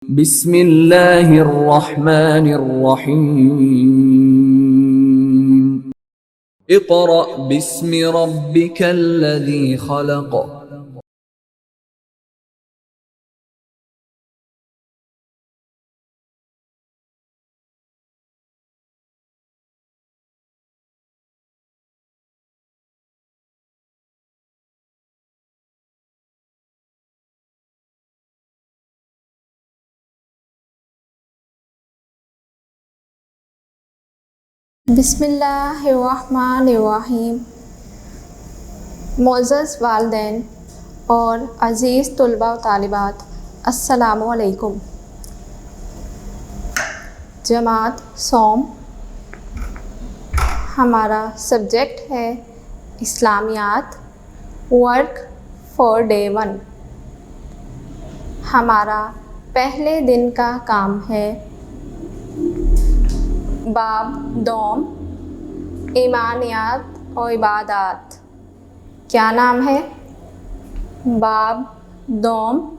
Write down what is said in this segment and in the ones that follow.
बिस्मिल्लाहिर्रहमानिर्रहीम। इक़रा बिस्मि रब्बिकल्लज़ी खलक़। बिस्मिल्लाहिर्रहमानिर्रहीम। मोअज़्ज़ज़ वालिदैन और अज़ीज़ तुलबा व तालिबात, अस्सलामु अलैकुम। जमात सौम, हमारा सब्जेक्ट है इस्लामियात, वर्क फॉर डे 1। हमारा पहले दिन का काम है बाब दोम, ईमानियात और इबादात। क्या नाम है? बाब दोम,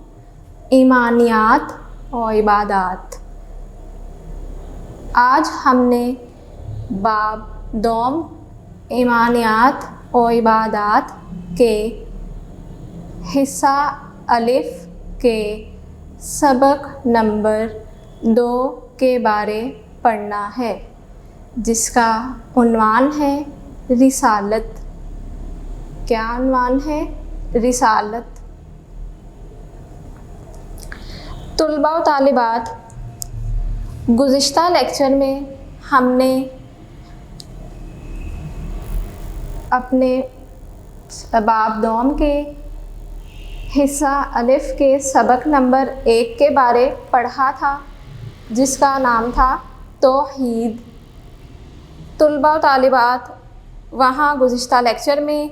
ईमानियात और इबादात। आज हमने बाब दोम, ईमानियात और इबादात के हिस्सा अलिफ के सबक नंबर 2 के बारे पढ़ना है, जिसका उन्वान है रिसालत। क्या उन्वान है? रिसालत। तुलबा व तालिबात, गुज़िश्ता लेक्चर में हमने अपने बाब दोम के हिस्सा अलिफ के सबक नंबर 1 के बारे पढ़ा था, जिसका नाम था तौहीद। तुलबा व तालिबात, वहाँ गुज़िश्ता लेक्चर में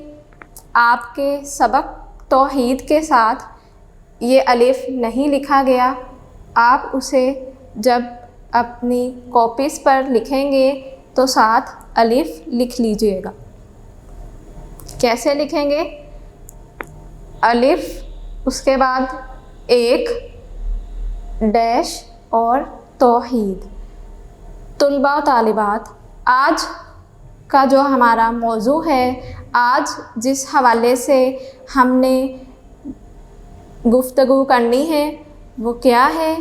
आपके सबक तौहीद के साथ ये अलिफ नहीं लिखा गया। आप उसे जब अपनी कॉपीज़ पर लिखेंगे तो साथ अलिफ लिख लीजिएगा। कैसे लिखेंगे? अलिफ, उसके बाद एक डैश और तौहीद। तुलबा व तालिबात, आज का जो हमारा मौजू है, आज जिस हवाले से हमने गुफ्तगू करनी है वो क्या है?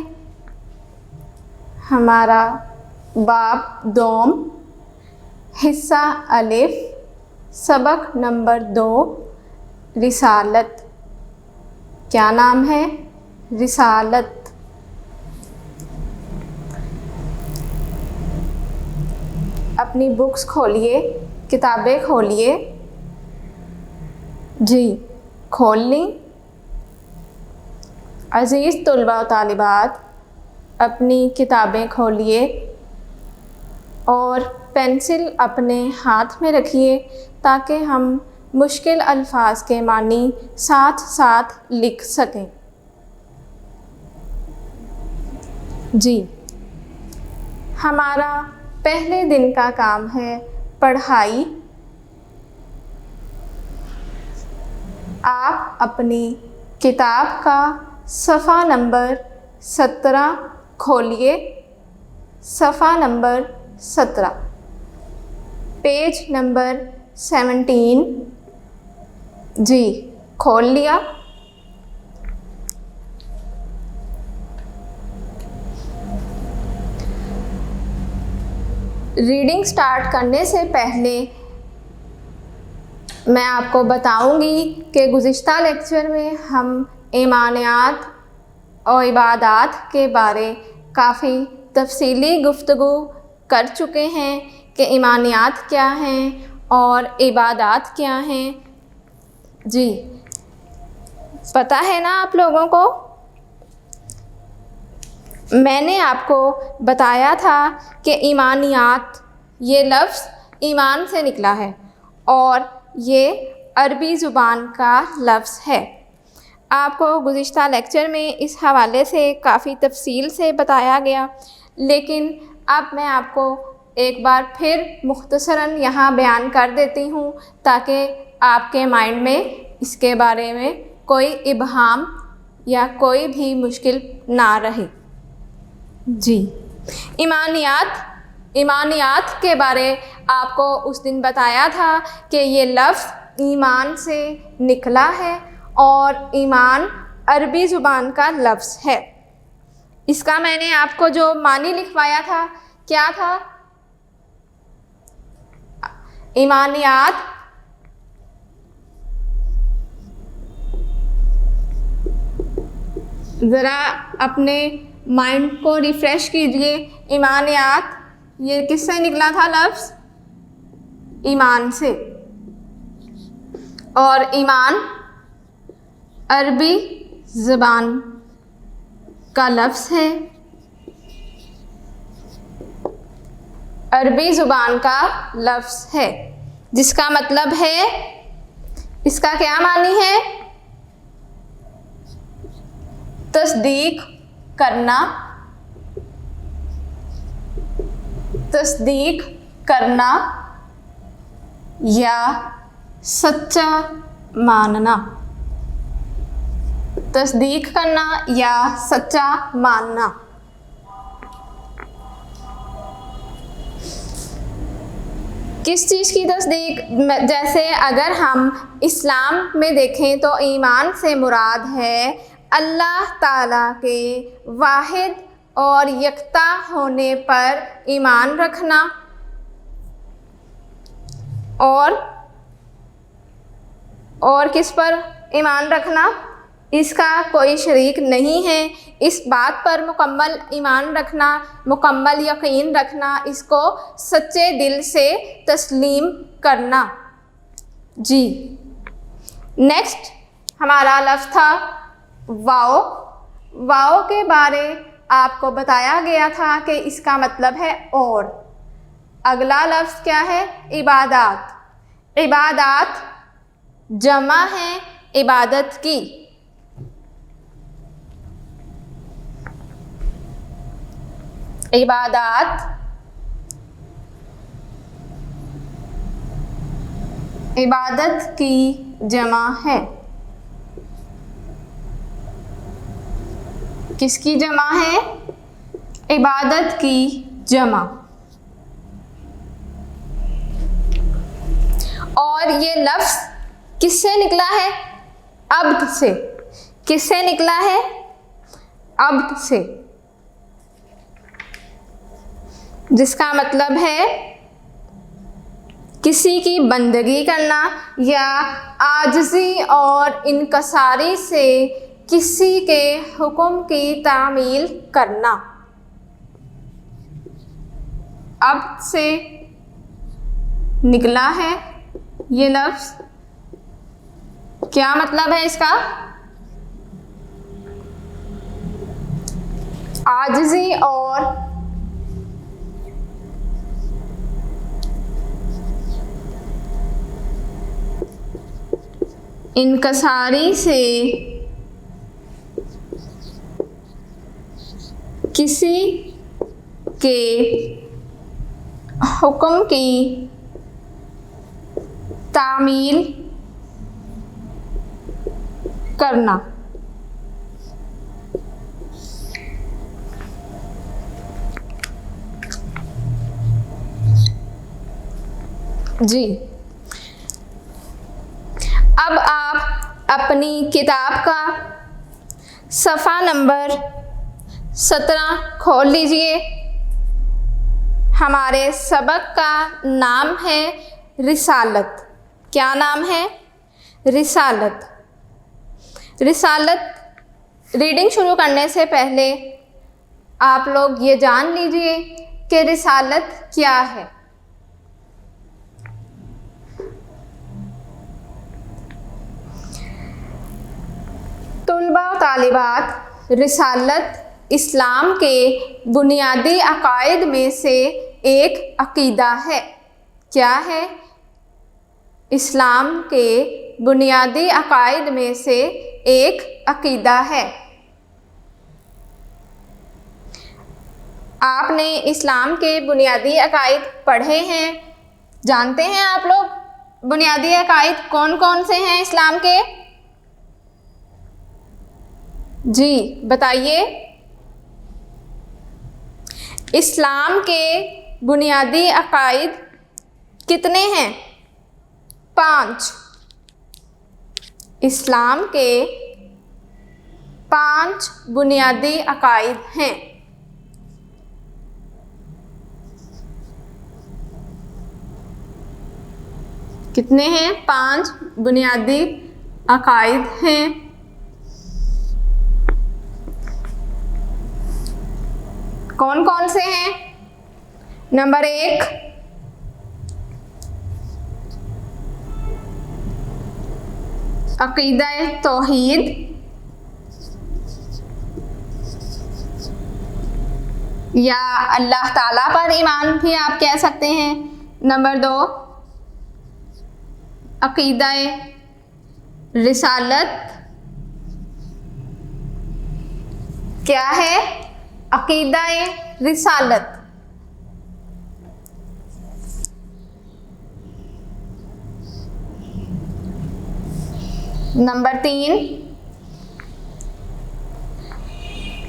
हमारा बाब दोम, हिस्सा अलिफ, सबक नंबर 2, रिसालत। क्या नाम है? रिसालत। अपनी बुक्स खोलिए, किताबें खोलिए। जी, खोल ली। अज़ीज़ तुलबा व तालिबात, अपनी किताबें खोलिए और पेंसिल अपने हाथ में रखिए ताकि हम मुश्किल अल्फाज के मानी साथ साथ लिख सकें। जी, हमारा पहले दिन का काम है पढ़ाई। आप अपनी किताब का सफ़ा नंबर 17 खोलिए। सफ़ा नंबर 17, पेज नंबर 17। जी, खोल लिया। रीडिंग स्टार्ट करने से पहले मैं आपको बताऊंगी कि गुज़िश्ता लेक्चर में हम ईमानियात और इबादात के बारे काफ़ी तफसीली गुफ्तगू कर चुके हैं कि ईमानियात क्या हैं और इबादात क्या हैं। जी, पता है ना आप लोगों को? मैंने आपको बताया था कि ईमानियात ये लफ्ज़ ईमान से निकला है और ये अरबी ज़ुबान का लफ्ज़ है। आपको गुज़िश्ता लेक्चर में इस हवाले से काफ़ी तफसील से बताया गया, लेकिन अब मैं आपको एक बार फिर मुख्तसरन यहाँ बयान कर देती हूँ ताकि आपके माइंड में इसके बारे में कोई इबहाम या कोई भी मुश्किल ना रहे। जी, ईमानियात के बारे आपको उस दिन बताया था कि ये लफ्ज़ ईमान से निकला है और ईमान अरबी ज़ुबान का लफ्ज़ है। इसका मैंने आपको जो मानी लिखवाया था क्या था? ईमानियात ज़रा अपने माइंड को रिफ़्रेश कीजिए। ईमानियात ये किससे निकला था लफ्ज़? ईमान से। और ईमान अरबी ज़बान का लफ्ज़ है, अरबी ज़ुबान का लफ्ज़ है, जिसका मतलब है, इसका क्या मानी है? तस्दीक करना, तस्दीक करना या सच्चा मानना, तस्दीक करना या सच्चा मानना। किस चीज़ की तस्दीक? जैसे अगर हम इस्लाम में देखें तो ईमान से मुराद है अल्लाह ताला के वाहिद और यकता होने पर ईमान रखना और किस पर ईमान रखना? इसका कोई शरीक नहीं है, इस बात पर मुकम्मल ईमान रखना, मुकम्मल यकीन रखना, इसको सच्चे दिल से तस्लीम करना। जी, नेक्स्ट हमारा लफ्ज़ था वाओ। वाओ के बारे आपको बताया गया था कि इसका मतलब है और। अगला लफ्ज़ क्या है? इबादात। इबादात जमा है इबादत की। इबादात इबादत की जमा है। किसकी जमा है? इबादत की जमा। और ये लफ्ज़ किससे निकला है? अब्द से। किससे निकला है? अब्द से, जिसका मतलब है किसी की बंदगी करना या आजिज़ी और इनकसारी से किसी के हुक्म की तामील करना। अब्द से निकला है ये लफ्ज़। क्या मतलब है इसका? आजिज़ी और इनकसारी से किसी के हुक्म की तामील करना। जी, अब आप अपनी किताब का सफ़ा नंबर 17 खोल लीजिए। हमारे सबक का नाम है रिसालत। क्या नाम है? रिसालत। रिसालत रीडिंग शुरू करने से पहले आप लोग ये जान लीजिए कि रिसालत क्या है। तुलबा व तालिबात, रिसालत इस्लाम के बुनियादी अकायद में से एक अकीदा है। क्या है? इस्लाम के बुनियादी अकायद में से एक अकीदा है। आपने इस्लाम के बुनियादी अकायद पढ़े हैं, जानते हैं आप लोग बुनियादी अकायद कौन कौन से हैं इस्लाम के? जी बताइए। इस्लाम के बुनियादी अकायद कितने हैं? 5। इस्लाम के 5 बुनियादी अकायद हैं। कितने हैं? 5 बुनियादी अकायद हैं। कौन कौन से हैं? नंबर 1, अक़ीदा तौहीद। या अल्लाह ताला पर ईमान भी आप कह सकते हैं। नंबर 2, अक़ीदा रिसालत। क्या है अक़ीदा रिसालत? नंबर 3,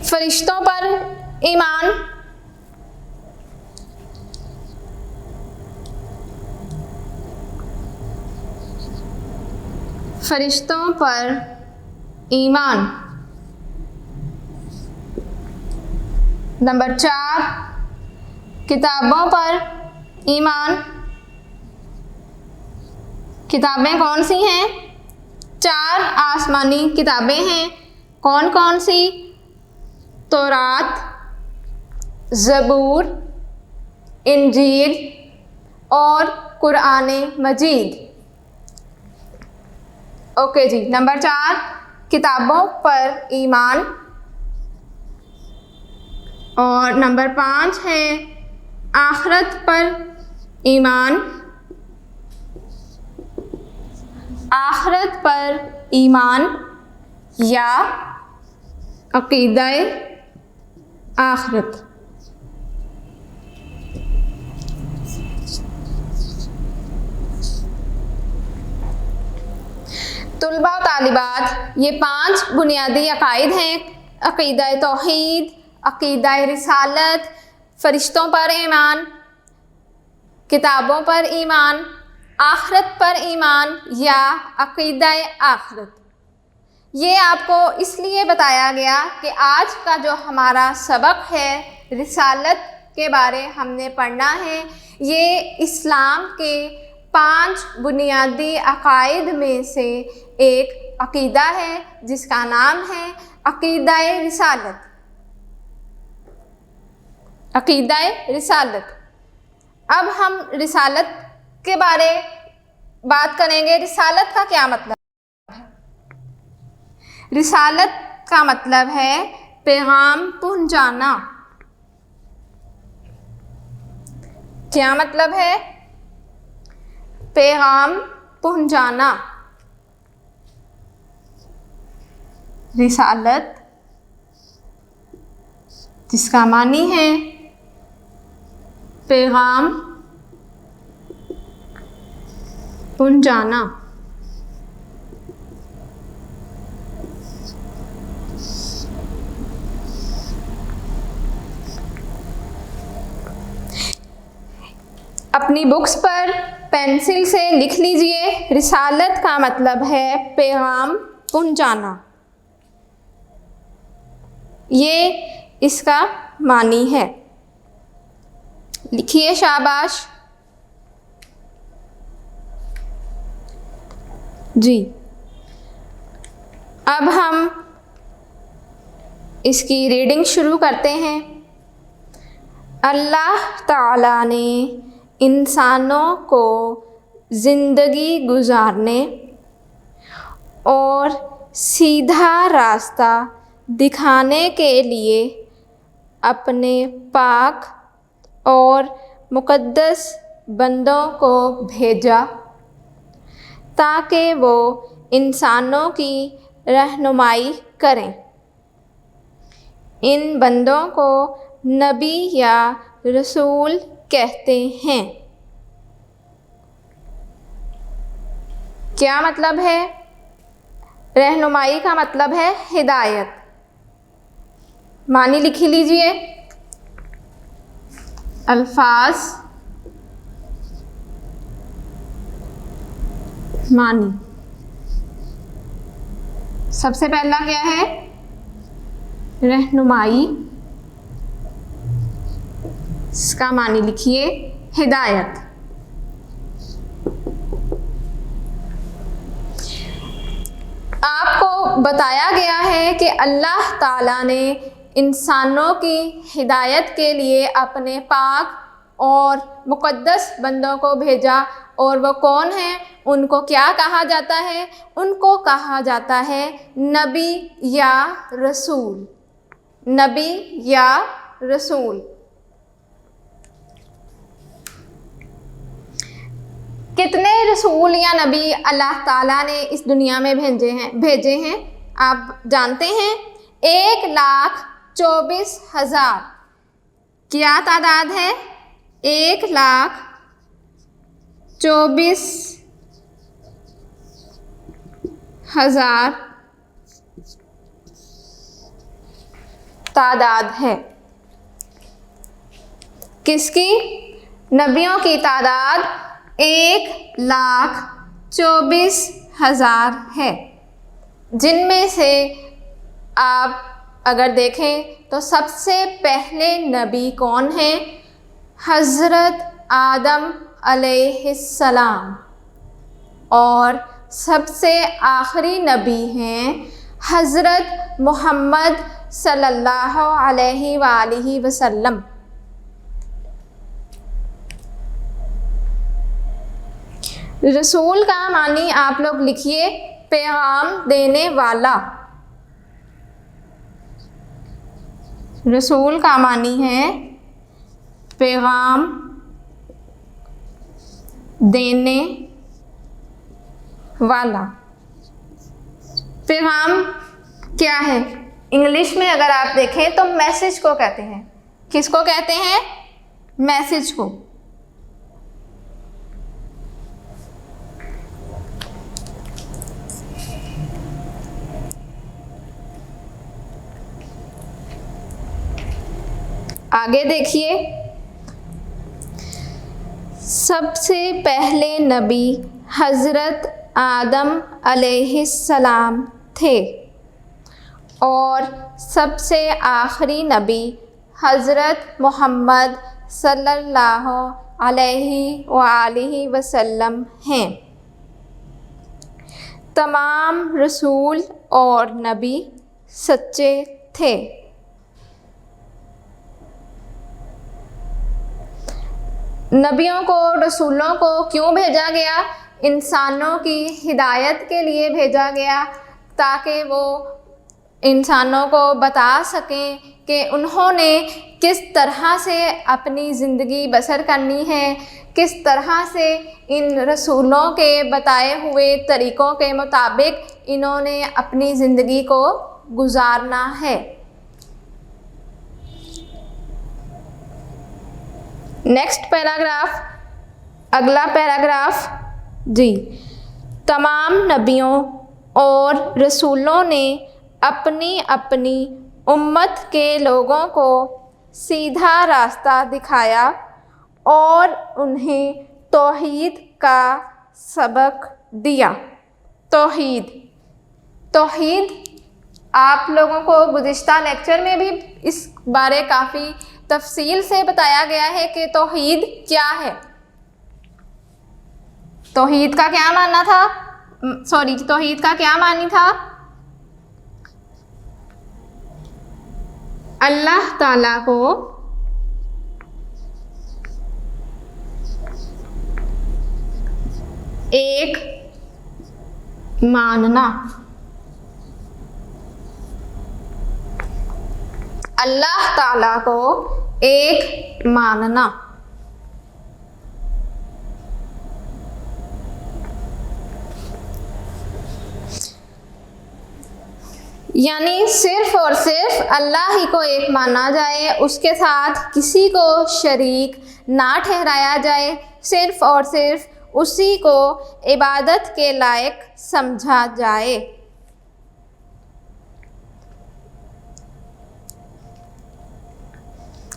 फरिश्तों पर ईमान। फरिश्तों पर ईमान। नंबर 4, किताबों पर ईमान। किताबें कौन सी हैं? 4 आसमानी किताबें हैं। कौन कौन सी? तौरात, ज़बूर, इंजील और कुरान मजीद। ओके जी। नंबर 4, किताबों पर ईमान। और नंबर 5 है आखिरत पर ईमान। आखिरत पर ईमान या अक़ीदा आखिरत। तुलबा और तालिबात, ये 5 बुनियादी अकायद हैं। अक़ीदा तौहीद, अक़ीदा रिसालत, फ़रिश्तों पर ईमान, किताबों पर ईमान, आखिरत पर ईमान या अक़ीदा आखिरत। ये आपको इसलिए बताया गया कि आज का जो हमारा सबक है रिसालत के बारे हमने पढ़ना है। ये इस्लाम के 5 बुनियादी अकायद में से एक अक़ीदा है जिसका नाम है अक़ीदा रिसालत। अक़ीदा रिसालत। अब हम रिसालत के बारे बात करेंगे। रिसालत का क्या मतलब है? रिसालत का मतलब है पैगाम पहुंचाना। क्या मतलब है? पैगाम पहुंचाना। रिसालत जिसका मानी है पैगाम पहुंचाना। अपनी बुक्स पर पेंसिल से लिख लीजिए, रिसालत का मतलब है पैगाम पहुंचाना। ये इसका मानी है। लिखिए, शाबाश जी। अब हम इसकी रीडिंग शुरू करते हैं। अल्लाह ताला ने इंसानों को ज़िंदगी गुजारने और सीधा रास्ता दिखाने के लिए अपने पाक और मुक़द्दस बंदों को भेजा ताकि वो इंसानों की रहनुमाई करें। इन बंदों को नबी या रसूल कहते हैं। क्या मतलब है? रहनुमाई का मतलब है हिदायत। मानी लिखी लीजिए। अल्फाज मानी। सबसे पहला क्या है? रहनुमाई। इसका मानी लिखिए हिदायत। आपको बताया गया है कि अल्लाह ताला ने इंसानों की हिदायत के लिए अपने पाक और मुक़द्दस बंदों को भेजा। और वो कौन हैं? उनको क्या कहा जाता है? उनको कहा जाता है नबी या रसूल। नबी या रसूल। कितने रसूल या नबी अल्लाह ताला ने इस दुनिया में भेजे हैं आप जानते हैं? 1,24,000। क्या तादाद है? 1,24,000 तादाद है। किसकी? नबियों की तादाद 1,24,000 है, जिनमें से आप अगर देखें तो सबसे पहले नबी कौन हैं? हज़रत आदम अलैहिस्सलाम। और सबसे आखिरी नबी हैं हज़रत मोहम्मद सल्लल्लाहु अलैहि वसल्लम। रसूल का मानी आप लोग लिखिए पैगाम देने वाला। रसूल का मानी है पैगाम देने वाला। पैगाम क्या है? इंग्लिश में अगर आप देखें तो मैसेज को कहते हैं। किसको कहते हैं? मैसेज को। आगे देखिए, सबसे पहले नबी हज़रत आदम अलैहिस्सलाम थे और सबसे आखिरी नबी हज़रत मोहम्मद सल्लल्लाहु अलैहि वसल्लम हैं। तमाम रसूल और नबी सच्चे थे। नबियों को, रसूलों को क्यों भेजा गया? इंसानों की हिदायत के लिए भेजा गया, ताकि वो इंसानों को बता सकें कि उन्होंने किस तरह से अपनी ज़िंदगी बसर करनी है, किस तरह से इन रसूलों के बताए हुए तरीक़ों के मुताबिक इन्होंने अपनी ज़िंदगी को गुजारना है। नेक्स्ट पैराग्राफ, अगला पैराग्राफ जी। तमाम नबियों और रसूलों ने अपनी अपनी उम्मत के लोगों को सीधा रास्ता दिखाया और उन्हें तौहीद का सबक दिया। तौहीद आप लोगों को गुज़िश्ता लेक्चर में भी इस बारे काफ़ी तफसील से बताया गया है कि तौहीद क्या है। तौहीद का क्या मानना था? तौहीद का क्या मानी था? अल्लाह ताला को एक मानना। अल्लाह ताला को एक मानना। यानी सिर्फ और सिर्फ अल्लाह ही को एक माना जाए, उसके साथ किसी को शरीक ना ठहराया जाए, सिर्फ और सिर्फ उसी को इबादत के लायक समझा जाए।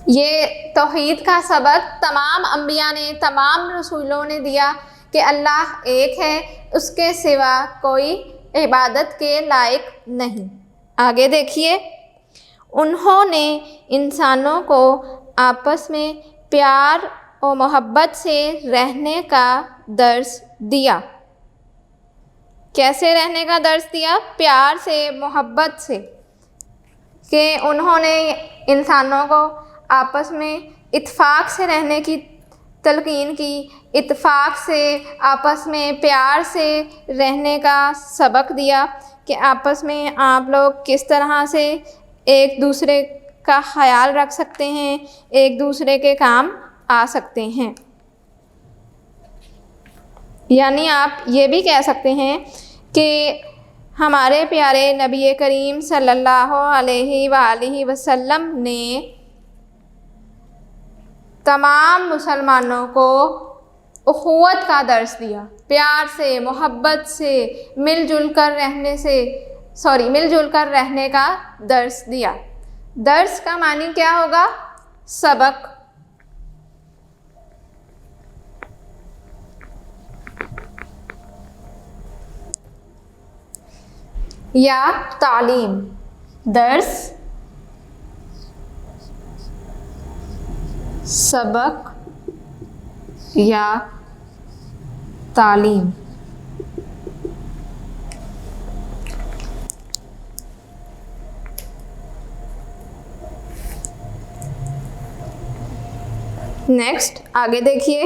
ये तौहीद का सबक तमाम अंबिया ने, तमाम रसूलों ने दिया कि अल्लाह एक है, उसके सिवा कोई इबादत के लायक नहीं। आगे देखिए, उन्होंने इंसानों को आपस में प्यार और मोहब्बत से रहने का दर्स दिया। कैसे रहने का दर्स दिया? प्यार से, मोहब्बत से, कि उन्होंने इंसानों को आपस में इत्फाक से रहने की तलकीन की, इत्फाक से, आपस में प्यार से रहने का सबक दिया कि आपस में आप लोग किस तरह से एक दूसरे का ख्याल रख सकते हैं, एक दूसरे के काम आ सकते हैं। यानी आप ये भी कह सकते हैं कि हमारे प्यारे नबी करीम सल्लल्लाहु अलैहि वसल्लम ने तमाम मुसलमानों को उख़ुवत का दर्स दिया, प्यार से, मोहब्बत से, मिलजुल कर रहने का दर्स दिया। दर्स का मानी क्या होगा? सबक। या तालीम। दर्स, सबक या तालीम। नेक्स्ट आगे देखिए,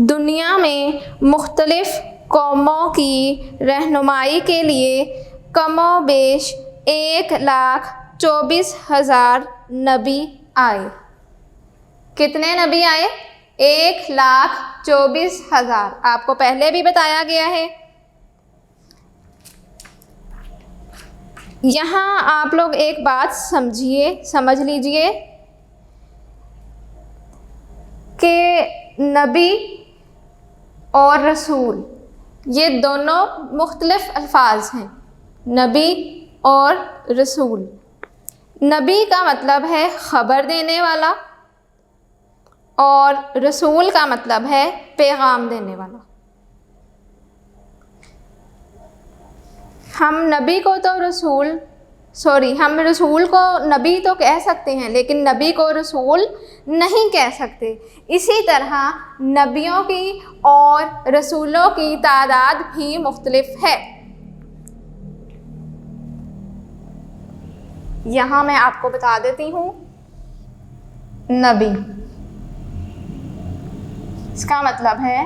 दुनिया में मुख्तलिफ़ कौमों की रहनुमाई के लिए कमोबेश 1,24,000 नबी आए। कितने नबी आए? 1,24,000। आपको पहले भी बताया गया है। यहाँ आप लोग एक बात समझ लीजिए कि नबी और रसूल ये दोनों मुख्तलिफ़ अल्फाज हैं। नबी और रसूल। नबी का मतलब है ख़बर देने वाला और रसूल का मतलब है पैगाम देने वाला। हम रसूल को नबी तो कह सकते हैं, लेकिन नबी को रसूल नहीं कह सकते। इसी तरह नबियों की और रसूलों की तादाद भी मुख्तलिफ है। यहाँ मैं आपको बता देती हूँ, नबी इसका मतलब है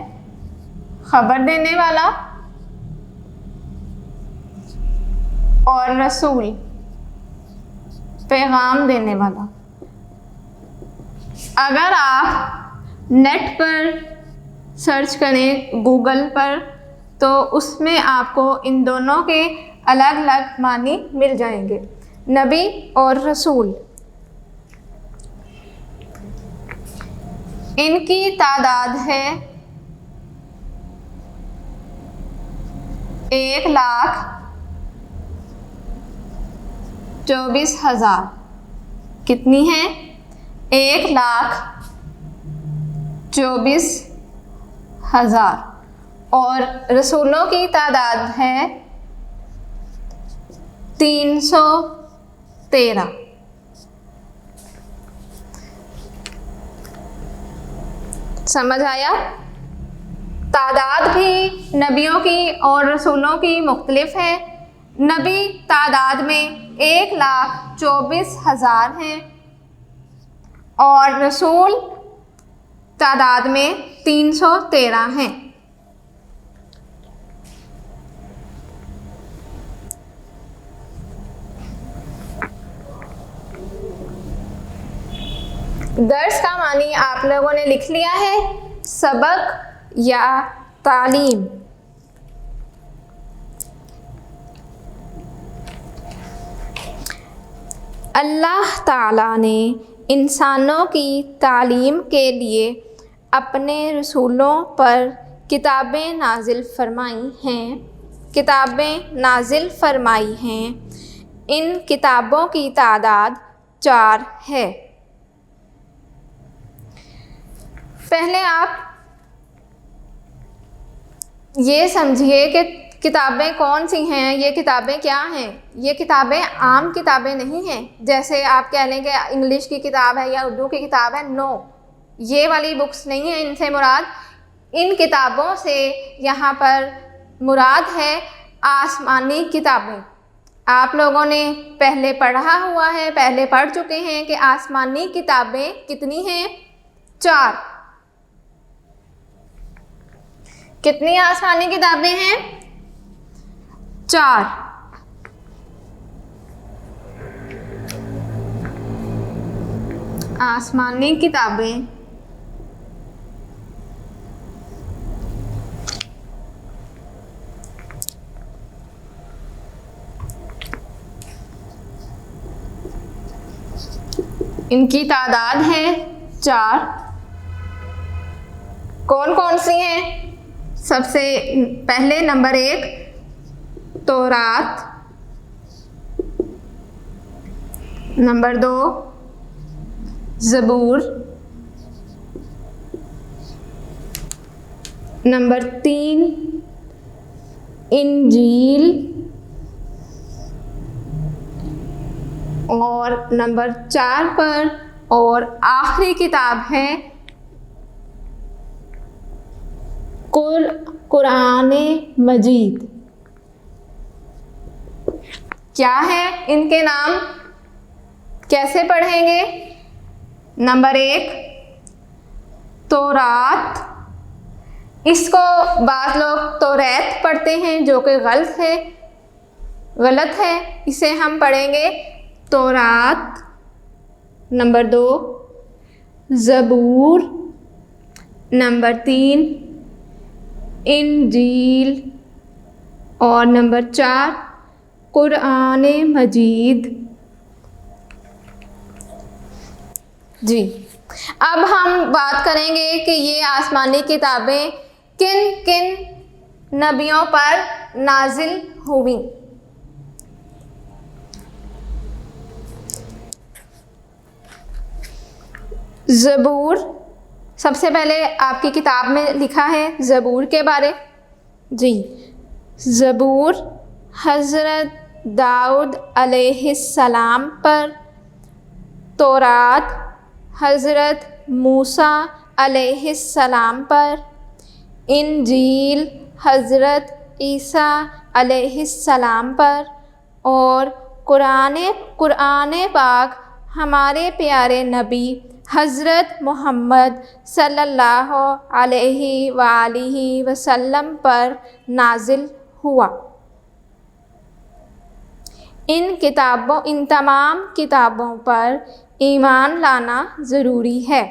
खबर देने वाला और रसूल पैगाम देने वाला। अगर आप नेट पर सर्च करें गूगल पर, तो उसमें आपको इन दोनों के अलग अलग मानी मिल जाएंगे, नबी और रसूल। इनकी तादाद है 1,24,000। कितनी है? 1,24,000। और रसूलों की तादाद है 313। समझ आया? तादाद भी नबियों की और रसूलों की मुख्तलिफ है। नबी तादाद में 1,24,000 हैं और रसूल तादाद में 313 हैं। दर्स का मानी आप लोगों ने लिख लिया है, सबक या तालीम। अल्लाह ताला ने इंसानों की तालीम के लिए अपने रसूलों पर किताबें नाजिल फरमाई हैं। इन किताबों की तादाद 4 है। पहले आप ये समझिए कि किताबें कौन सी हैं, ये किताबें क्या हैं। ये किताबें आम किताबें नहीं हैं, जैसे आप कह लें कि इंग्लिश की किताब है या उर्दू की किताब है। नो, ये वाली बुक्स नहीं है इनसे मुराद। इन किताबों से यहाँ पर मुराद है आसमानी किताबें। आप लोगों ने पहले पढ़ा हुआ है, पहले पढ़ चुके हैं कि आसमानी किताबें कितनी हैं? 4। कितनी आसमानी किताबें हैं? 4। आसमानी किताबें इनकी तादाद है 4। कौन कौन सी हैं? सबसे पहले नंबर 1 तौरात, नंबर 2 ज़बूर, नंबर 3 इंजील और नंबर 4 पर और आखिरी किताब है कुरान मजीद। क्या है इनके नाम? कैसे पढ़ेंगे? नंबर 1 तौरात, इसको बाज़ लोग तौरात पढ़ते हैं जो कि गलत है। इसे हम पढ़ेंगे तौरात। नंबर 2 ज़बूर, नंबर 3 इंजील और नंबर 4 कुरान मजीद। जी, अब हम बात करेंगे कि ये आसमानी किताबें किन किन नबियों पर नाजिल हुई। ज़बूर, सबसे पहले आपकी किताब में लिखा है ज़बूर के बारे। जी, ज़बूर हज़रत दाऊद अलैहिस्सलाम पर, तौरात हज़रत मूसा अलैहिस्सलाम पर, इंजील हज़रत ईसा अलैहिस्सलाम पर और कुरान पाक हमारे प्यारे नबी हज़रत मोहम्मद सल्लल्लाहु अलैहि वसल्लम पर नाजिल हुआ। इन तमाम किताबों पर ईमान लाना ज़रूरी है।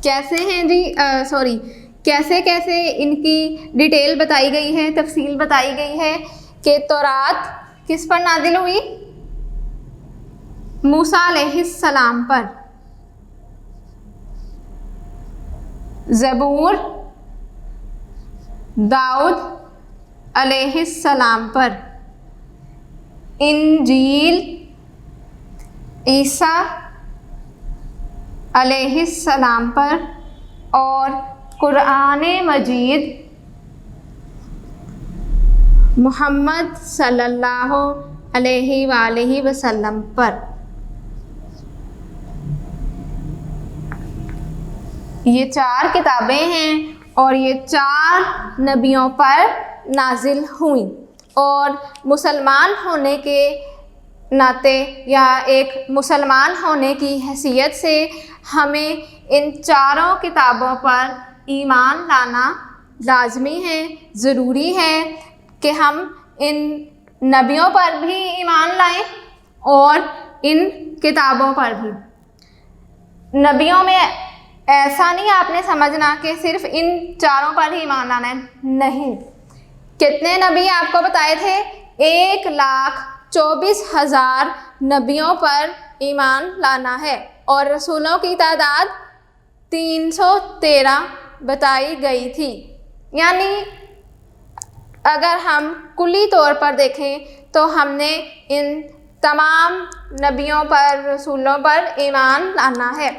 कैसे हैं जी? कैसे कैसे इनकी डिटेल बताई गई है, तफसील बताई गई है कि तौरात किस पर नाजिल हुई? मूसा अलैहिस्सलाम पर। ज़बूर दाऊद अलैहिस्सलाम पर। इंजील ईसा अलैहिस्सलाम पर और कुरान मजीद मुहम्मद सल्लल्लाहु अलैहि वसल्लम पर। ये 4 किताबें हैं और ये 4 नबियों पर नाजिल हुई और मुसलमान होने के नाते या एक मुसलमान होने की हैसियत से हमें इन 4 किताबों पर ईमान लाना लाजमी है, ज़रूरी है कि हम इन नबियों पर भी ईमान लाएं और इन किताबों पर भी। नबियों में ऐसा नहीं आपने समझना कि सिर्फ इन 4 पर ही ईमान लाना है, नहीं। कितने नबी आपको बताए थे? 1,24,000 नबियों पर ईमान लाना है और रसूलों की तादाद 313 बताई गई थी। यानी अगर हम कुल्ली तौर पर देखें तो हमने इन तमाम नबियों पर, रसूलों पर ईमान लाना है।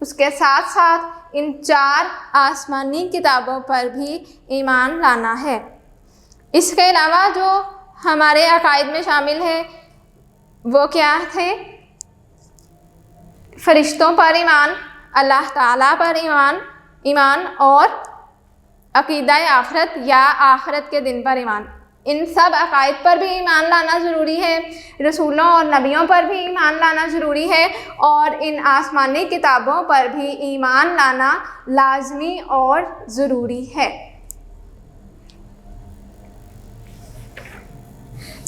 उसके साथ साथ इन 4 आसमानी किताबों पर भी ईमान लाना है। इसके अलावा जो हमारे अकायद में शामिल है वो क्या थे? फरिश्तों पर ईमान, अल्लाह ताला पर ईमान और अकीदा आखिरत या आखिरत के दिन पर ईमान। इन सब अकायद पर भी ईमान लाना ज़रूरी है। रसूलों और नबियों पर भी ईमान लाना ज़रूरी है और इन आसमानी किताबों पर भी ईमान लाना लाजमी और ज़रूरी है।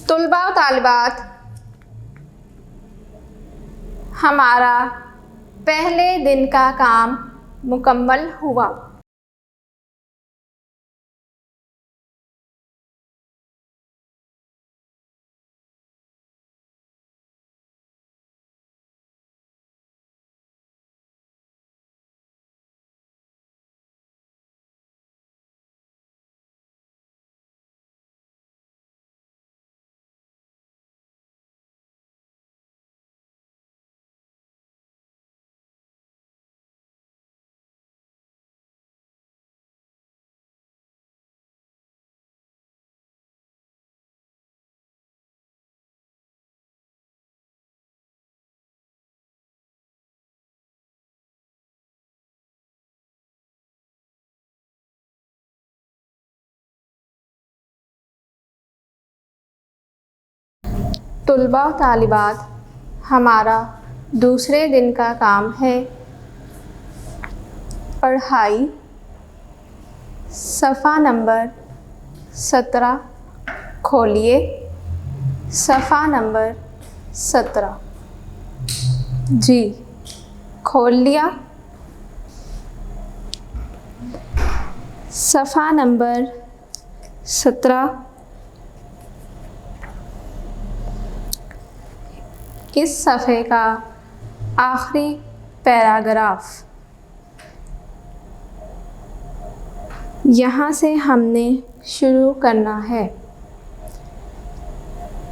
तुलबा व तालिबात, हमारा पहले दिन का काम मुकम्मल हुआ। तुलबा व तालिबात, हमारा दूसरे दिन का काम है पढ़ाई। सफ़ा नंबर 17 खोलिए। सफ़ा नंबर 17। जी, खोल लिया। सफ़ा नंबर 17। इस सफ़े का आखिरी पैराग्राफ, यहाँ से हमने शुरू करना है।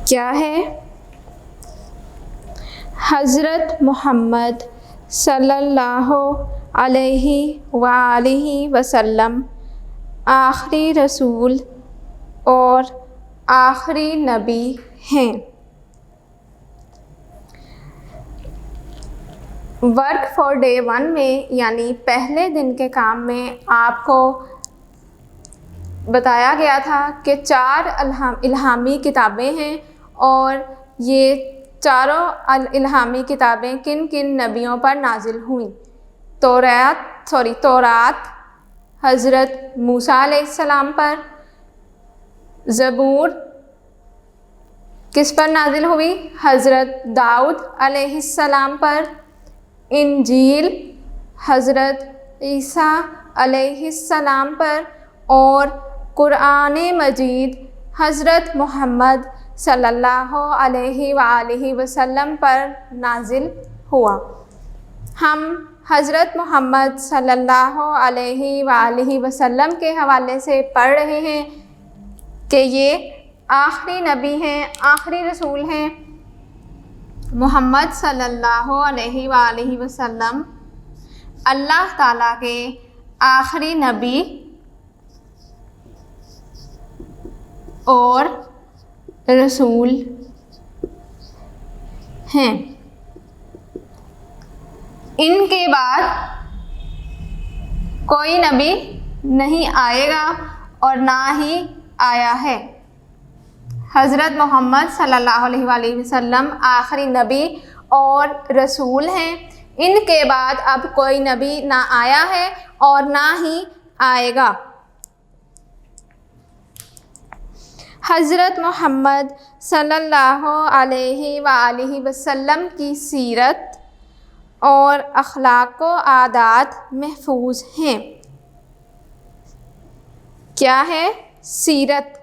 क्या है? हज़रत मोहम्मद सल्लल्लाहु अलैहि वालिहि वसल्लम आखिरी रसूल और आखिरी नबी हैं। वर्क फॉर डे 1 में यानी पहले दिन के काम में आपको बताया गया था कि 4 इल्हामी किताबें हैं और ये चारों इल्हामी किताबें किन किन नबियों पर नाजिल हुई। तौरात हज़रत मूसा अलैहिस्सलाम पर, ज़बूर किस पर नाजिल हुई? हज़रत दाऊद अलैहिस्सलाम पर, इंजील हज़रत ईसा अलैहिस्सलाम पर और कुरान मजीद हज़रत मोहम्मद सल्लल्लाहु अलैहि वसल्लम पर नाजिल हुआ। हम हज़रत मोहम्मद सल्लल्लाहु अलैहि वसल्लम के हवाले से पढ़ रहे हैं कि ये आखिरी नबी हैं, आखिरी रसूल हैं। मोहम्मद सल्लल्लाहु अलैहि वसल्लम अल्लाह ताला के आखिरी नबी और रसूल हैं। इनके बाद कोई नबी नहीं आएगा और ना ही आया है। हज़रत मोहम्मद सल्लल्लाहु अलैहि वसल्लम आखिरी नबी और रसूल हैं। इनके बाद अब कोई नबी ना आया है और ना ही आएगा। हज़रत मोहम्मद सल्लल्लाहु अलैहि वसल्लम की सीरत और अखलाक व आदात महफूज हैं। क्या है सीरत?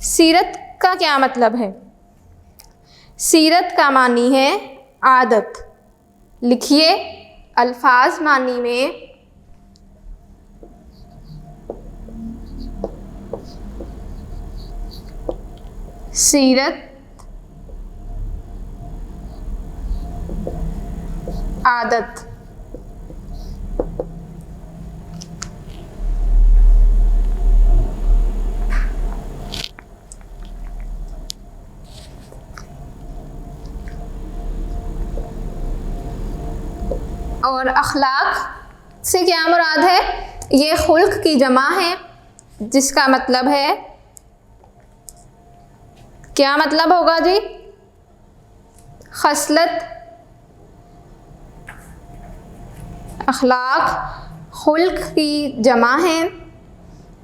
सीरत का क्या मतलब है? सीरत का मानी है आदत। लिखिए अल्फाज मानी में सीरत आदत। और अखलाक से क्या मुराद है? ये खुल्क की जमा है, जिसका मतलब है, क्या मतलब होगा जी? खसलत। अखलाक खुल्क की जमा है,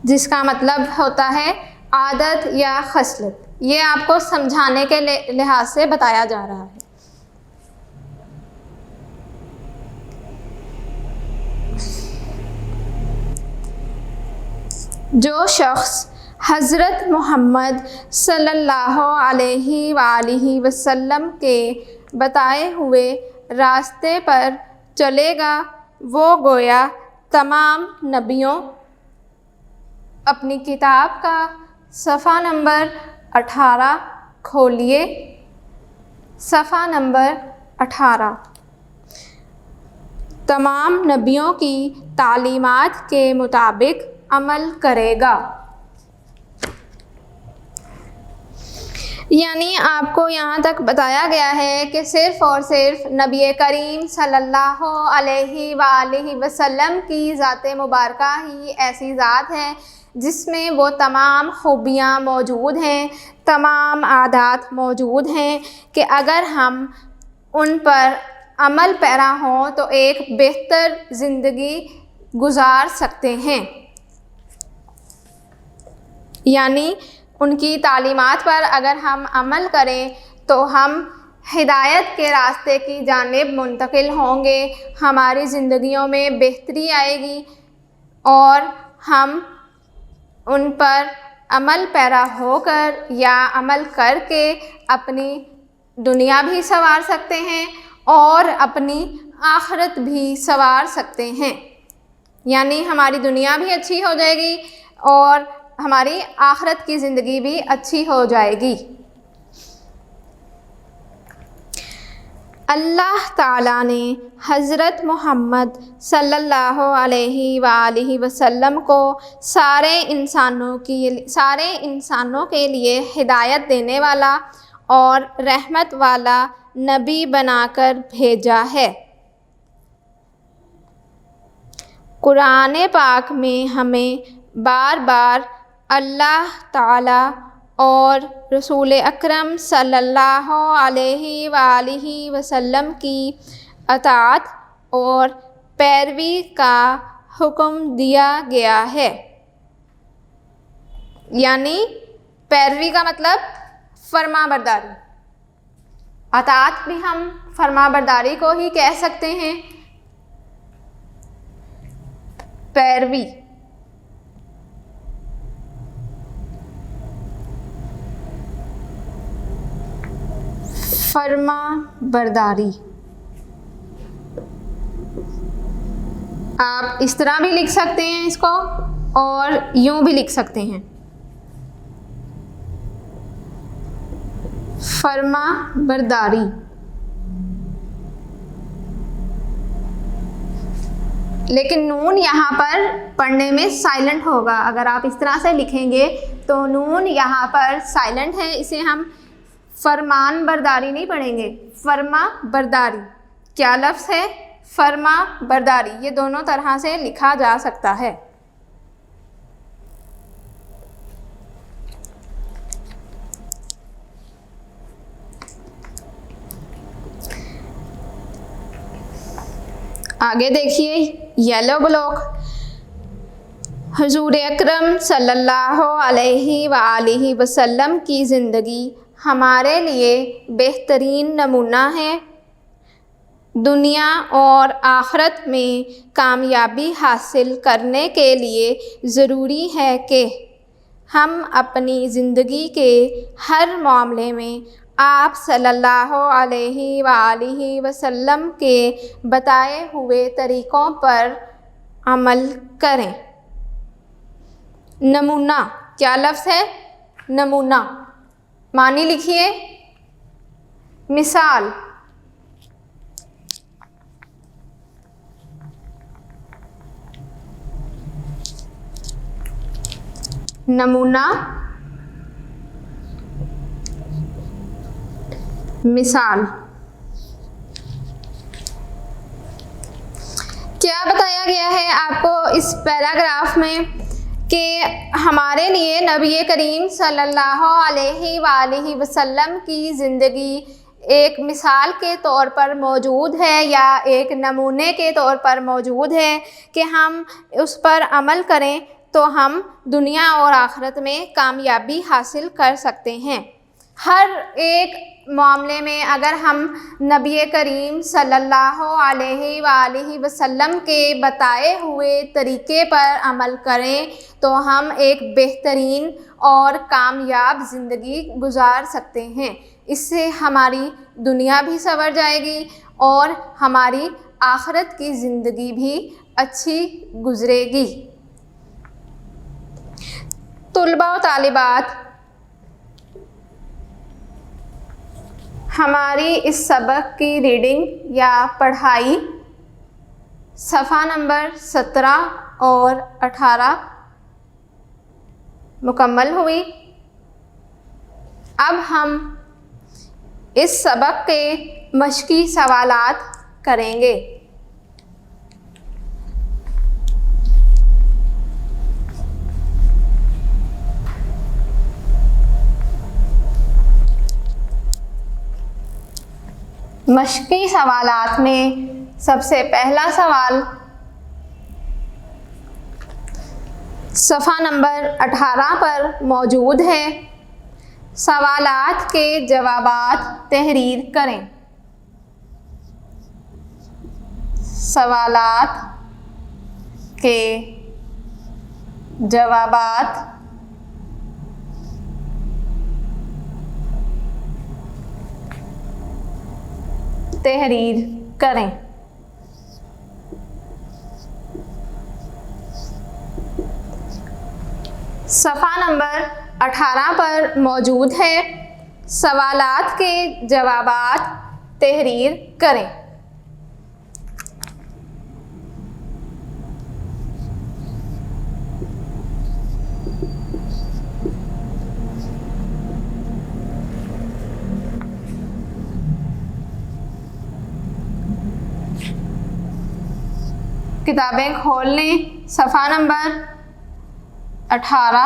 जिसका मतलब होता है आदत या खसलत। ये आपको समझाने के लिहाज से बताया जा रहा है। जो शख्स हज़रत मोहम्मद सल्लल्लाहु अलैहि वसल्लम के बताए हुए रास्ते पर चलेगा, वो गोया तमाम नबियों। अपनी किताब का सफ़ा नंबर 18 खोलिए, सफ़ा नंबर 18। तमाम नबियों की तालीमात के मुताबिक अमल करेगा। यानी आपको यहाँ तक बताया गया है कि सिर्फ़ और सिर्फ नबी करीम सल्लल्लाहु अलैहि वसल्लम की ज़ात मुबारका ही ऐसी ज़ात है जिसमें वो तमाम खूबियाँ मौजूद हैं, तमाम आदात मौजूद हैं कि अगर हम उन पर अमल पैरा हों तो एक बेहतर ज़िंदगी गुजार सकते हैं। यानी उनकी तालीमात पर अगर हम अमल करें तो हम हिदायत के रास्ते की जानिब मुंतकिल होंगे, हमारी ज़िंदगियों में बेहतरी आएगी और हम उन पर अमल पैरा होकर या अमल करके अपनी दुनिया भी संवार सकते हैं और अपनी आखिरत भी संवार सकते हैं। यानी हमारी दुनिया भी अच्छी हो जाएगी और हमारी आखिरत की ज़िंदगी भी अच्छी हो जाएगी। अल्लाह ताला ने हज़रत मोहम्मद सल्लल्लाहु अलैहि वसल्लम को सारे इंसानों के लिए हिदायत देने वाला और रहमत वाला नबी बनाकर भेजा है। कुरान पाक में हमें बार बार अल्लाह ताला और रसूल अकरम सल्लल्लाहु अलैहि वसल्लम की अताअत और पैरवी का हुक्म दिया गया है। यानी पैरवी का मतलब फरमाबरदारी। अताअत भी हम फरमाबरदारी को ही कह सकते हैं। पैरवी फरमा बरदारी आप इस तरह भी लिख सकते हैं इसको और यूं भी लिख सकते हैं, फरमा बरदारी। लेकिन नून यहाँ पर पढ़ने में साइलेंट होगा। अगर आप इस तरह से लिखेंगे तो नून यहाँ पर साइलेंट है, इसे हम फरमान बरदारी नहीं पढ़ेंगे, फरमा बरदारी। क्या लफ्ज़ है? फरमा बरदारी। ये दोनों तरह से लिखा जा सकता है। आगे देखिए येलो ब्लॉक। हुजूर अकरम सल्लल्लाहु अलैहि वसल्लम की ज़िंदगी हमारे लिए बेहतरीन नमूना है। दुनिया और आखिरत में कामयाबी हासिल करने के लिए ज़रूरी है कि हम अपनी ज़िंदगी के हर मामले में आप सल्लल्लाहु अलैहि वसल्लम के बताए हुए तरीक़ों पर अमल करें। नमूना क्या लफ्ज़ है? नमूना। मानी लिखिए, मिसाल। नमूना, मिसाल। क्या बताया गया है आपको इस पैराग्राफ में कि हमारे लिए नबी करीम सल्लल्लाहु अलैहि वसल्लम की ज़िंदगी एक मिसाल के तौर पर मौजूद है या एक नमूने के तौर पर मौजूद है कि हम उस पर अमल करें तो हम दुनिया और आखिरत में कामयाबी हासिल कर सकते हैं। हर एक मामले में अगर हम नबी करीम सल्लल्लाहु अलैहि वसल्लम के बताए हुए तरीके पर अमल करें तो हम एक बेहतरीन और कामयाब ज़िंदगी गुजार सकते हैं। इससे हमारी दुनिया भी संवर जाएगी और हमारी आखिरत की ज़िंदगी भी अच्छी गुजरेगी। तुलबा व तालिबात, हमारी इस सबक की रीडिंग या पढ़ाई सफ़ा नंबर 17 और 18 मुकम्मल हुई। अब हम इस सबक के मश्की सवालात करेंगे। मश्की सवालात में सबसे पहला सवाल सफ़ा नंबर 18 पर मौजूद है। सवालात के जवाबात तहरीर करें। सवालात के जवाबात तहरीर करें। सफ़ा नंबर 18 पर मौजूद है। सवालात के जवाबात तहरीर करें। किताबें खोल लें। सफ़ा नंबर 18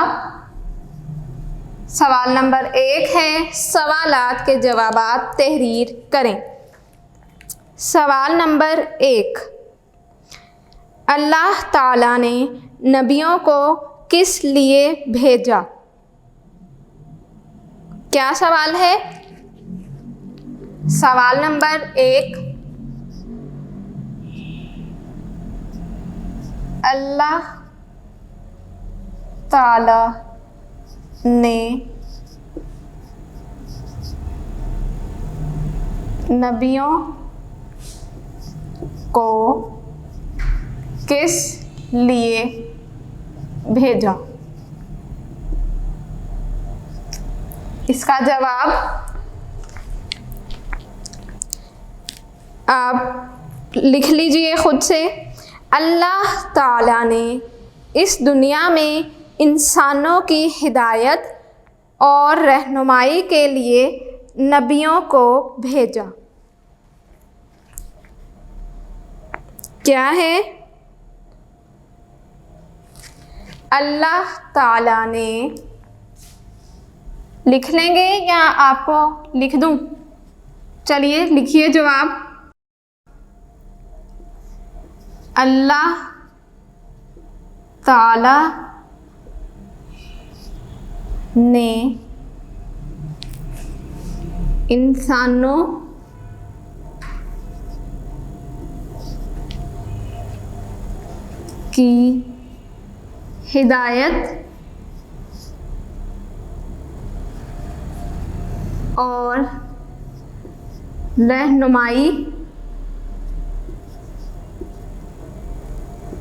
सवाल नंबर 1 है। सवालात के जवाबात तहरीर करें। सवाल नंबर 1, अल्लाह ताला ने नबियों को किस लिए भेजा? क्या सवाल है? सवाल नंबर 1, अल्लाह ताला ने नबियों को किस लिए भेजा? इसका जवाब आप लिख लीजिए खुद से। अल्लाह ताला ने इस दुनिया में इंसानों की हिदायत और रहनुमाई के लिए नबियों को भेजा। क्या है? अल्लाह ताला ने, लिख लेंगे या आपको लिख दूं? चलिए लिखिए जवाब। अल्लाह ताला ने इंसानों की हिदायत और रहनुमाई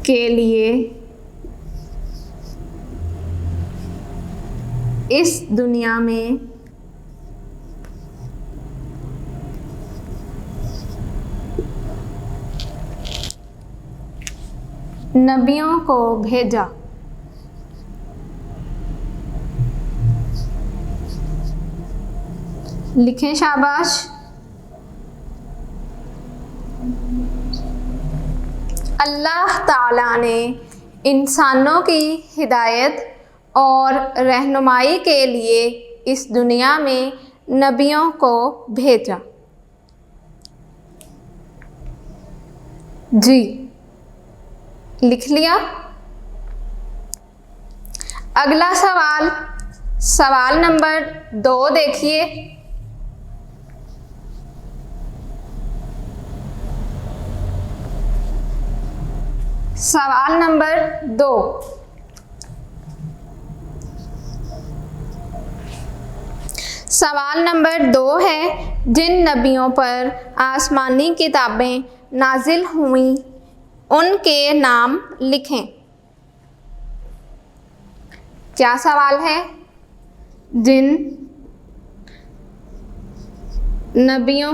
के लिए इस दुनिया में नबियों को भेजा। लिखें शाबाश। अल्लाह ताला ने इंसानों की हिदायत और रहनुमाई के लिए इस दुनिया में नबियों को भेजा। जी, लिख लिया। अगला सवाल, सवाल नंबर 2 देखिए। सवाल नंबर 2, सवाल नंबर 2 है, जिन नबियों पर आसमानी किताबें नाजिल हुई उनके नाम लिखें। क्या सवाल है? जिन नबियों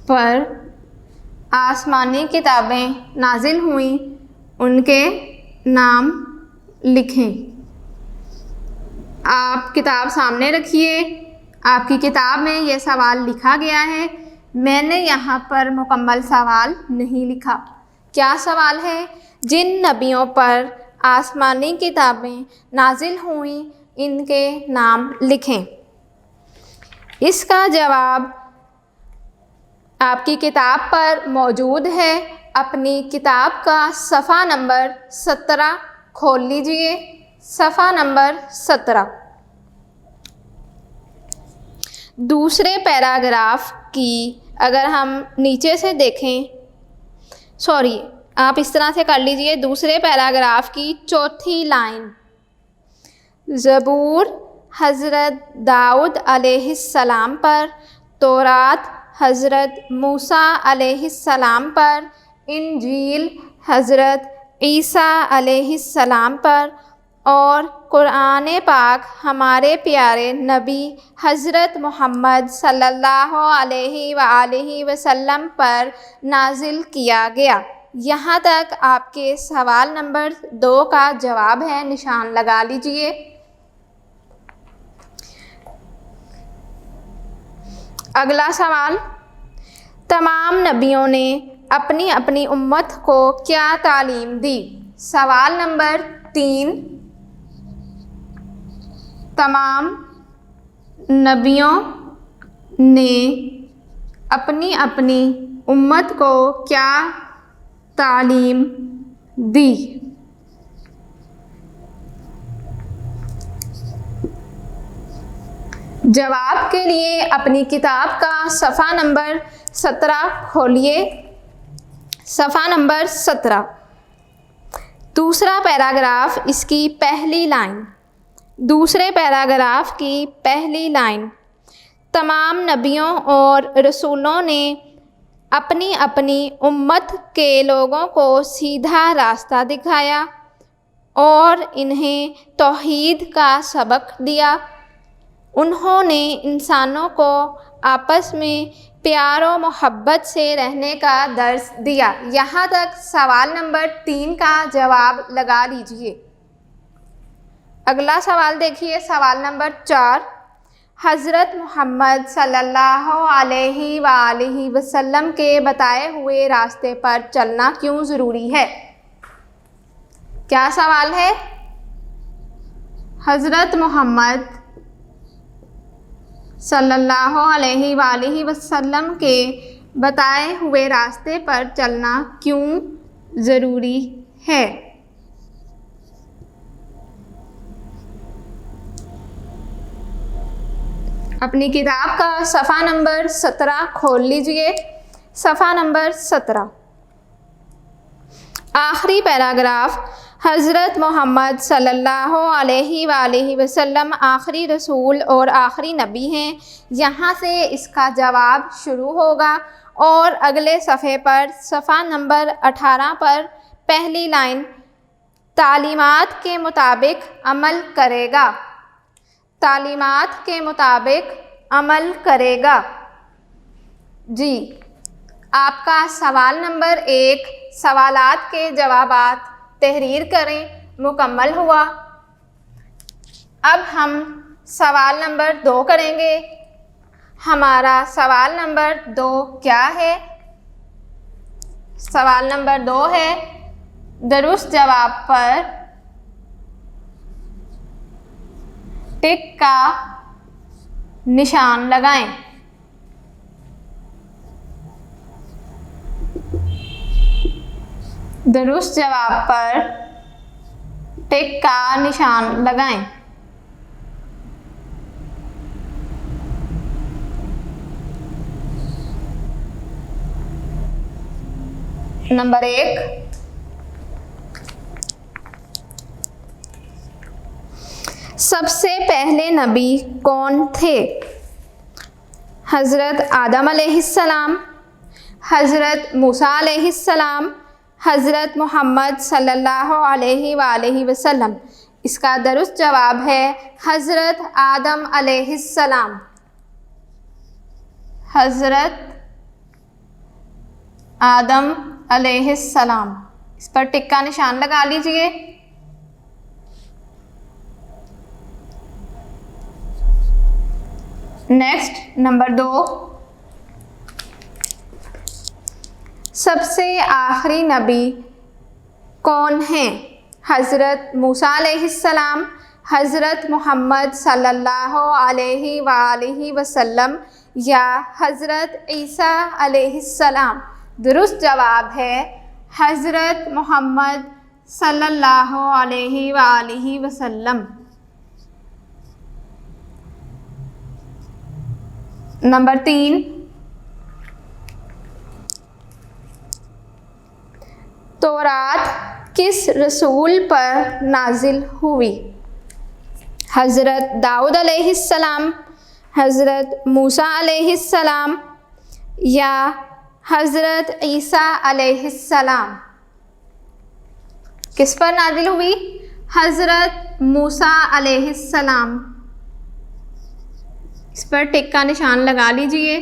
पर आसमानी किताबें नाजिल हुई उनके नाम लिखें। आप किताब सामने रखिए। आपकी किताब में ये सवाल लिखा गया है। मैंने यहाँ पर मुकम्मल सवाल नहीं लिखा। क्या सवाल है? जिन नबियों पर आसमानी किताबें नाजिल हुई इनके नाम लिखें। इसका जवाब आपकी किताब पर मौजूद है। अपनी किताब का सफ़ा नंबर 17 खोल लीजिए। सफ़ा नंबर 17। दूसरे पैराग्राफ की अगर हम नीचे से देखें, सॉरी, आप इस तरह से कर लीजिए। दूसरे पैराग्राफ की चौथी लाइन, ज़बूर हज़रत दाऊद अलैहिस्सलाम पर, तौरात हज़रत मूसा अलैहिस्सलाम पर, इंजील हज़रत ईसा अलैहिस्सलाम पर और कुरान पाक हमारे प्यारे नबी हज़रत मोहम्मद सल्लल्लाहु अलैहि वसल्लम पर नाजिल किया गया। यहाँ तक आपके सवाल नंबर 2 का जवाब है। निशान लगा लीजिए। अगला सवाल, तमाम नबियों ने अपनी अपनी उम्मत को क्या तालीम दी? सवाल नंबर 3, तमाम नबियों ने अपनी अपनी उम्मत को क्या तालीम दी? जवाब के लिए अपनी किताब का सफ़ा नंबर 17 खोलिए। सफ़ा नंबर 17, दूसरा पैराग्राफ, इसकी पहली लाइन, दूसरे पैराग्राफ की पहली लाइन, तमाम नबियों और रसूलों ने अपनी अपनी उम्मत के लोगों को सीधा रास्ता दिखाया और इन्हें तौहीद का सबक दिया। उन्होंने इंसानों को आपस में प्यार और मोहब्बत से रहने का दर्स दिया। यहाँ तक सवाल नंबर 3 का जवाब लगा लीजिए। अगला सवाल देखिए, सवाल नंबर 4, हज़रत मोहम्मद सल्लल्लाहु अलैहि वसल्लम के बताए हुए रास्ते पर चलना क्यों ज़रूरी है? क्या सवाल है? हज़रत मोहम्मद सल्लल्लाहु अलैहि वसल्लम के बताए हुए रास्ते पर चलना क्यों ज़रूरी है? अपनी किताब का सफ़ा नंबर 17 खोल लीजिए। सफ़ा नंबर 17, आखिरी पैराग्राफ, हज़रत मोहम्मद सल्लल्लाहु अलैहि वसल्लम आखिरी रसूल और आखिरी नबी हैं। यहाँ से इसका जवाब शुरू होगा और अगले सफ़े पर सफ़ा नंबर 18 पर पहली लाइन, तालीमात के मुताबिक अमल करेगा। तालीमात के मुताबिक अमल करेगा। जी, आपका सवाल नंबर 1 सवालात के जवाबात तहरीर करें मुकम्मल हुआ। अब हम सवाल नंबर 2 करेंगे। हमारा सवाल नंबर 2 क्या है? सवाल नंबर 2 है, दुरुस्त जवाब पर टिक का निशान लगाएं। दुरुस्त जवाब पर टिक का निशान लगाएं। नंबर 1, सबसे पहले नबी कौन थे? हज़रत आदम अलैहिस्सलाम, हज़रत मूसा अलैहिस्सलाम, हज़रत मोहम्मद सल्लल्लाहु अलैहि वसल्लम। इसका दुरुस्त जवाब है हज़रत आदम अलैहिस्सलाम। हज़रत आदम अलैहिस्सलाम। इस पर टिक का निशान लगा लीजिए। नेक्स्ट नंबर 2, सबसे आखिरी नबी कौन हैं? हज़रत मूसा अलैहिस्सलाम, हज़रत मोहम्मद सल्लल्लाहु अलैहि वसल्लम या हज़रत ईसा अलैहिस्सलाम। दुरुस्त जवाब है हज़रत मोहम्मद सल्लल्लाहु अलैहि वसल्लम। नंबर 3, तौरात किस रसूल पर नाजिल हुई? हज़रत दाऊद अलैहिस्सलाम, हज़रत मूसा अलैहिस्सलाम या हज़रत ईसा अलैहिस्सलाम। किस पर नाजिल हुई? हज़रत मूसा अलैहिस्सलाम। इस पर टिक का निशान लगा लीजिए।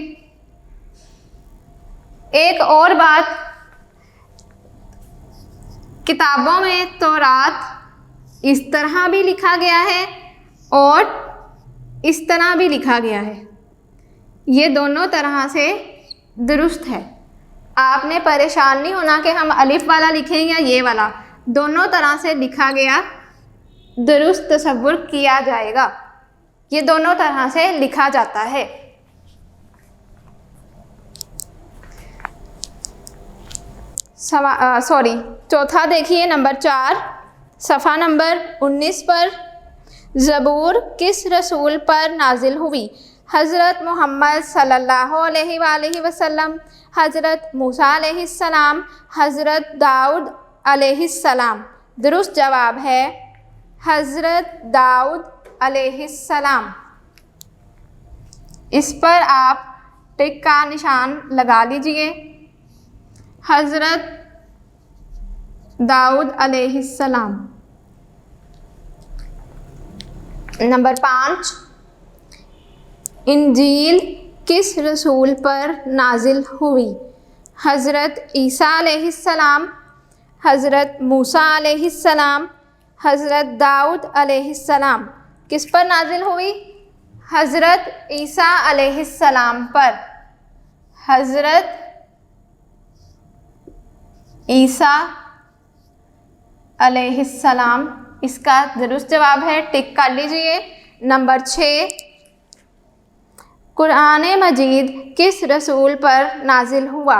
एक और बात, किताबों में तौरात इस तरह भी लिखा गया है और इस तरह भी लिखा गया है। ये दोनों तरह से दुरुस्त है। आपने परेशान नहीं होना कि हम अलिफ वाला लिखें या ये वाला, दोनों तरह से लिखा गया दुरुस्त तसव्वुर किया जाएगा। ये दोनों तरह से लिखा जाता है। चौथा देखिए, नंबर 4, सफ़ा नंबर 19 पर, ज़बूर किस रसूल पर नाजिल हुई? हज़रत मोहम्मद सल्लल्लाहु अलैहि वसल्लम, हज़रत मूसा अलैहिस्सलाम, हज़रत दाऊद अलैहिस्सलाम। दुरुस्त जवाब है हज़रत दाऊद अलैहिस्सलाम। इस पर आप टिक का निशान लगा लीजिए। हज़रत दाऊद अलैहिस्सलाम। नंबर 5, इंजील किस रसूल पर नाजिल हुई? हज़रत ईसा अलैहिस्सलाम, हज़रत मूसा अलैहिस्सलाम, हज़रत दाऊद अलैहिस्सलाम। किस पर नाजिल हुई? हज़रत ईसा अलैहिस्सलाम पर। हज़रत ईसा अलैहिस्सलाम। इसका दुरुस्त जवाब है, टिक कर लीजिए। नंबर 6, कुरान मजीद किस रसूल पर नाजिल हुआ?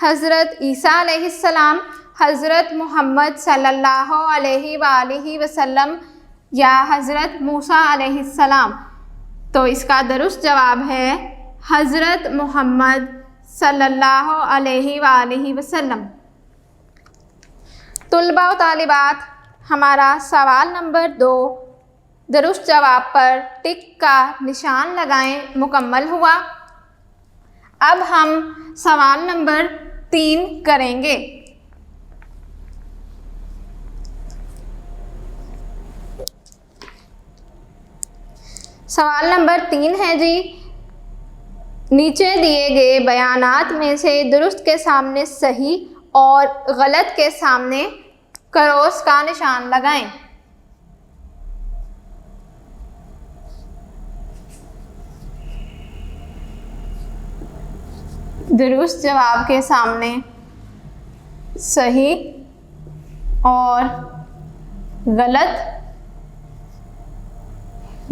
हज़रत ईसा अलैहिस्सलाम, हज़रत मोहम्मद सल्लल्लाहु अलैहि वसल्लम या हज़रत मूसा अलैहिस्सलाम। तो इसका दुरुस्त जवाब है हज़रत मोहम्मद सल्लल्लाहु अलैहि वसल्लम। तुलबा व तालिबात, हमारा सवाल नंबर 2 दुरुस्त जवाब पर टिक का निशान लगाएं मुकम्मल हुआ। अब हम सवाल नंबर 3 करेंगे। सवाल नंबर 3 है जी, नीचे दिए गए बयानात में से दुरुस्त के सामने सही और गलत के सामने क्रॉस का निशान लगाएं। दुरुस्त जवाब के सामने सही और गलत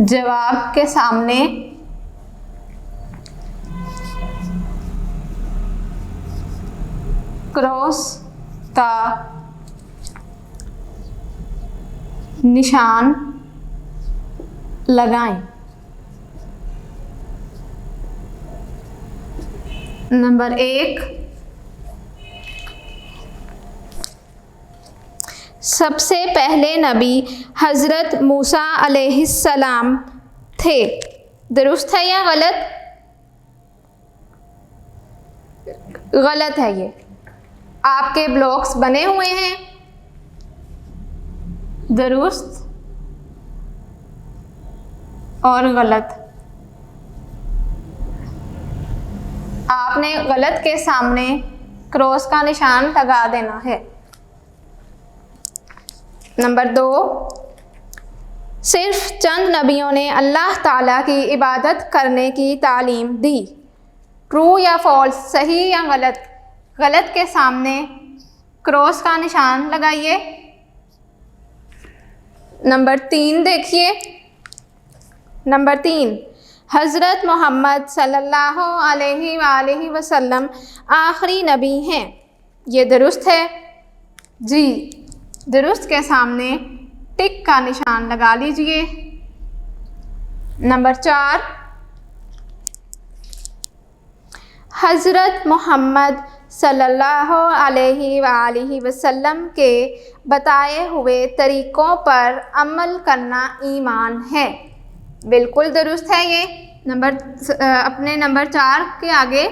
जवाब के सामने क्रॉस का निशान लगाएं। नंबर 1, सबसे पहले नबी हज़रत मूसा अलैहिस्सलाम थे। दुरुस्त है या गलत? गलत है। ये आपके ब्लॉक्स बने हुए हैं। दुरुस्त और गलत। आपने गलत के सामने क्रॉस का निशान लगा देना है। नंबर 2, सिर्फ चंद नबियों ने अल्लाह ताला की इबादत करने की तालीम दी। ट्रू या फॉल्स, सही या गलत? गलत के सामने क्रॉस का निशान लगाइए। नंबर 3 देखिए। नंबर 3, हज़रत मोहम्मद सल्लल्लाहु अलैहि वसल्लम आखिरी नबी हैं। ये दुरुस्त है? जी। दुरुस्त के सामने टिक का निशान लगा लीजिए। नंबर 4, हज़रत मोहम्मद सल्लल्लाहु अलैहि वसल्लम के बताए हुए तरीक़ों पर अमल करना ईमान है। बिल्कुल दुरुस्त है ये। अपने नंबर 4 के आगे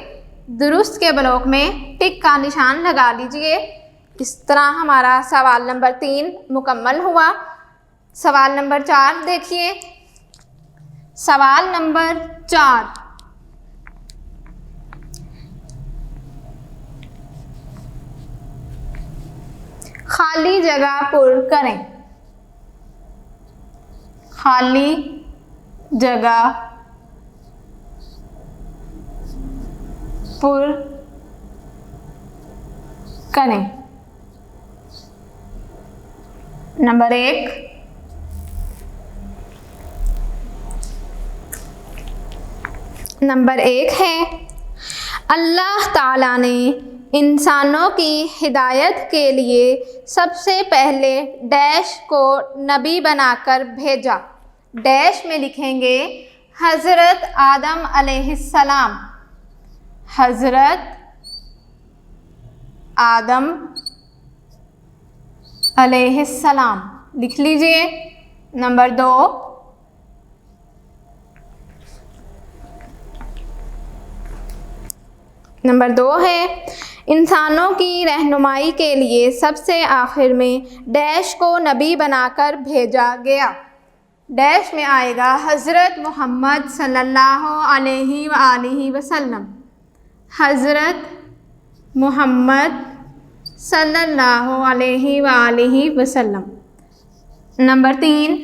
दुरुस्त के ब्लॉक में टिक का निशान लगा लीजिए। इस तरह हमारा सवाल नंबर 3 मुकम्मल हुआ। सवाल नंबर 4 देखिए। सवाल नंबर 4, खाली जगह पुर करें। खाली जगह पुर करें। नंबर 1, नंबर 1 है, अल्लाह ताला ने इंसानों की हिदायत के लिए सबसे पहले डैश को नबी बनाकर भेजा। डैश में लिखेंगे हज़रत आदम अलैहिस्सलाम। हज़रत आदम अलैहिस्सलाम लिख लीजिए। नंबर 2, नंबर 2 है, इंसानों की रहनुमाई के लिए सबसे आखिर में डैश को नबी बनाकर भेजा गया। डैश में आएगा हज़रत मोहम्मद सल्लल्लाहु अलैहि वसल्लम। हज़रत मोहम्मद सल्लल्लाहु अलैहि वसल्लम। नंबर 3,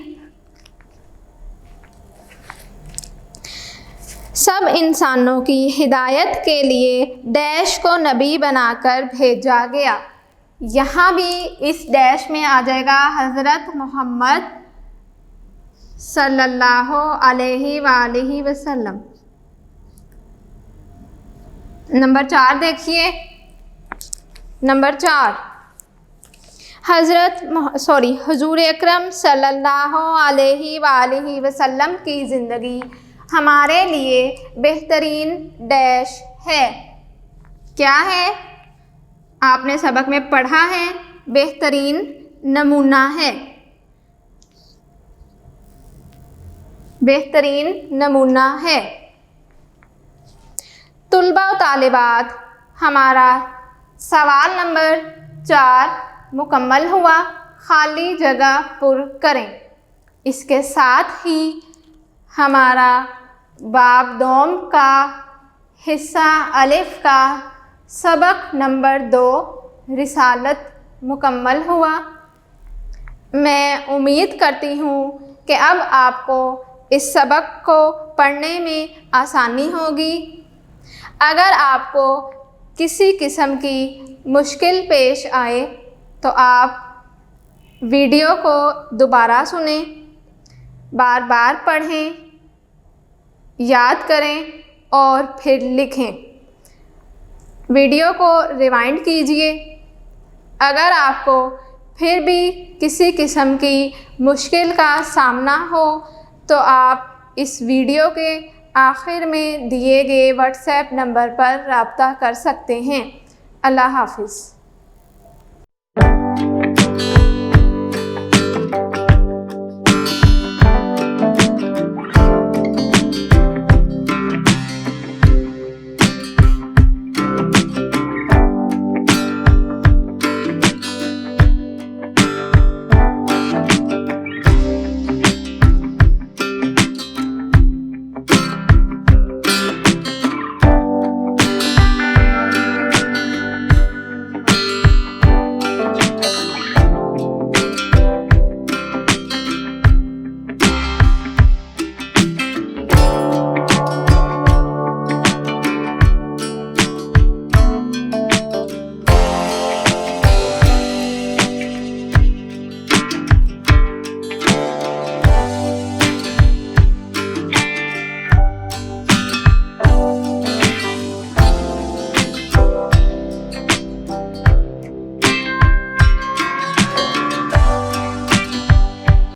सब इंसानों की हिदायत के लिए डैश को नबी बनाकर भेजा गया। यहाँ भी इस डैश में आ जाएगा हज़रत मोहम्मद सल्लल्लाहु अलैहि वसल्लम। नंबर 4 देखिए। नंबर 4, हुज़ूर अकरम सल्लल्लाहु अलैहि वसल्लम की ज़िंदगी हमारे लिए बेहतरीन डैश है। क्या है? आपने सबक में पढ़ा है, बेहतरीन नमूना है। बेहतरीन नमूना है। तुलबा व तालिबात, हमारा सवाल नंबर 4 मुकम्मल हुआ। खाली जगह पुर करें। इसके साथ ही हमारा बाब दोम का हिस्सा अलिफ का सबक नंबर 2 रिसालत मुकम्मल हुआ। मैं उम्मीद करती हूँ कि अब आपको इस सबक को पढ़ने में आसानी होगी। अगर आपको किसी किस्म की मुश्किल पेश आए तो आप वीडियो को दोबारा सुनें, बार बार पढ़ें, याद करें और फिर लिखें। वीडियो को रिवाइंड कीजिए। अगर आपको फिर भी किसी किस्म की मुश्किल का सामना हो तो आप इस वीडियो के आखिर में दिए गए व्हाट्सएप नंबर पर रब्ता कर सकते हैं। अल्लाह हाफ़िज़।